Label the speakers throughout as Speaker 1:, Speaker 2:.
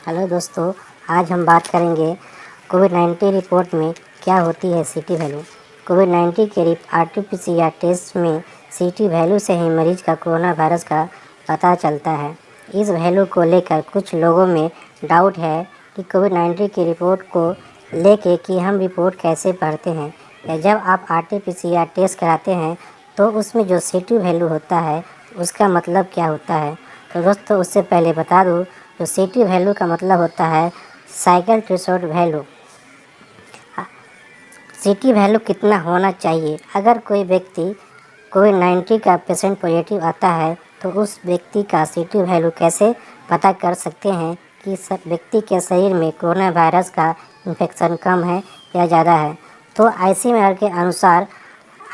Speaker 1: Hello दोस्तों, आज हम बात करेंगे कोविड-19 रिपोर्ट में क्या होती है सीटी वैल्यू। कोविड-19 के आरटी-पीसीआर टेस्ट में सीटी वैल्यू से ही मरीज का कोरोना वायरस का पता चलता है। इस वैल्यू को लेकर कुछ लोगों में डाउट है कि कोविड-19 की रिपोर्ट को लेके कि हम रिपोर्ट कैसे पढ़ते हैं या जब आप आरटी-पीसीआर टेस्ट कराते हैं तो उसमें जो सीटी वैल्यू होता है उसका मतलब क्या होता है। तो दोस्तों, उससे पहले बता दूँ तो सीटी वैल्यू का मतलब होता है साइकिल थ्रेशोल्ड वैल्यू। सीटी वैल्यू कितना होना चाहिए। अगर कोई व्यक्ति कोविड-19 का पेशेंट पॉजिटिव आता है तो उस व्यक्ति का सीटी वैल्यू कैसे पता कर सकते हैं कि सब व्यक्ति के शरीर में कोरोना वायरस का इन्फेक्शन कम है या ज़्यादा है। तो आईसीएमआर के अनुसार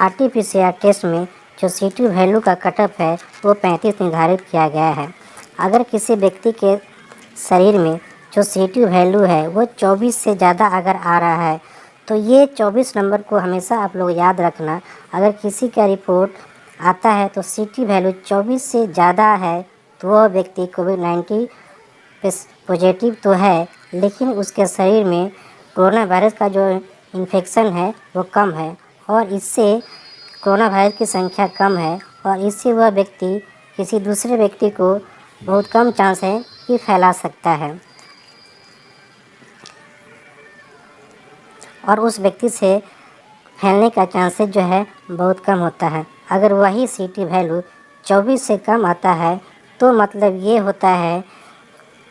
Speaker 1: आरटी-पीसीआर टेस्ट में जो सीटी वैल्यू का कटऑफ है वो 35 निर्धारित किया गया है। अगर किसी व्यक्ति के शरीर में जो सीटी वैल्यू है वो 24 से ज़्यादा अगर आ रहा है तो ये 24 नंबर को हमेशा आप लोग याद रखना। अगर किसी का रिपोर्ट आता है तो सीटी वैल्यू 24 से ज़्यादा है तो वह व्यक्ति कोविड-19 पॉजिटिव तो है, लेकिन उसके शरीर में कोरोना वायरस का जो इन्फेक्शन है वो कम है और इससे कोरोना वायरस की संख्या कम है और इससे वह व्यक्ति किसी दूसरे व्यक्ति को बहुत कम चांस है कि फैला सकता है और उस व्यक्ति से फैलने का चांसेस जो है बहुत कम होता है। अगर वही सीटी वैल्यू 24 से कम आता है तो मतलब ये होता है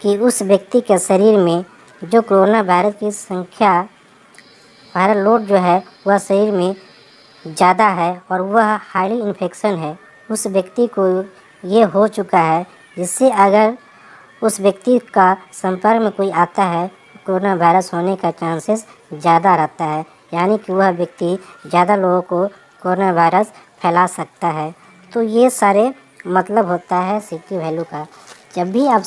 Speaker 1: कि उस व्यक्ति के शरीर में जो कोरोना वायरस की संख्या वायरल लोड जो है वह शरीर में ज़्यादा है और वह हाईली इन्फेक्शन है। उस व्यक्ति को ये हो चुका है, जिससे अगर उस व्यक्ति का संपर्क में कोई आता है कोरोना वायरस होने का चांसेस ज़्यादा रहता है, यानी कि वह व्यक्ति ज़्यादा लोगों को कोरोना वायरस फैला सकता है। तो ये सारे मतलब होता है सीटी वैल्यू का। जब भी आप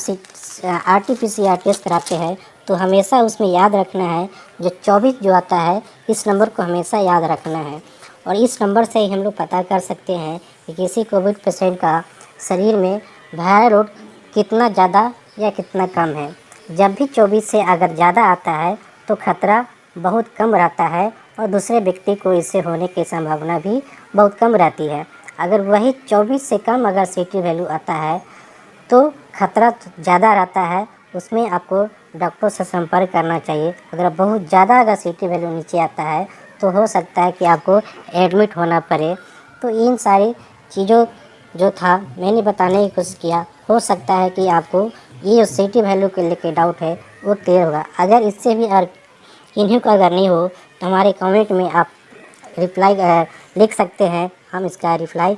Speaker 1: आरटी-पीसीआर टेस्ट कराते हैं तो हमेशा उसमें याद रखना है जो 24 जो आता है इस नंबर को हमेशा याद रखना है और इस नंबर से ही हम लोग पता कर सकते हैं कि किसी कोविड पेशेंट का शरीर में वायरल लोड कितना ज़्यादा या कितना कम है। जब भी 24 से अगर ज़्यादा आता है तो खतरा बहुत कम रहता है और दूसरे व्यक्ति को इससे होने की संभावना भी बहुत कम रहती है। अगर वही 24 से कम अगर सीटी वैल्यू आता है तो खतरा ज़्यादा रहता है, उसमें आपको डॉक्टर से संपर्क करना चाहिए। अगर बहुत ज़्यादा अगर सीटी वैल्यू नीचे आता है तो हो सकता है कि आपको एडमिट होना पड़े। तो इन सारी चीज़ों जो था मैंने बताने की कोशिश किया। हो सकता है कि आपको ये जो सीटी वैल्यू के लेके डाउट है वो क्लियर होगा। अगर इससे भी इन्हीं का अगर नहीं हो तो हमारे कमेंट में आप रिप्लाई लिख सकते हैं, हम इसका रिप्लाई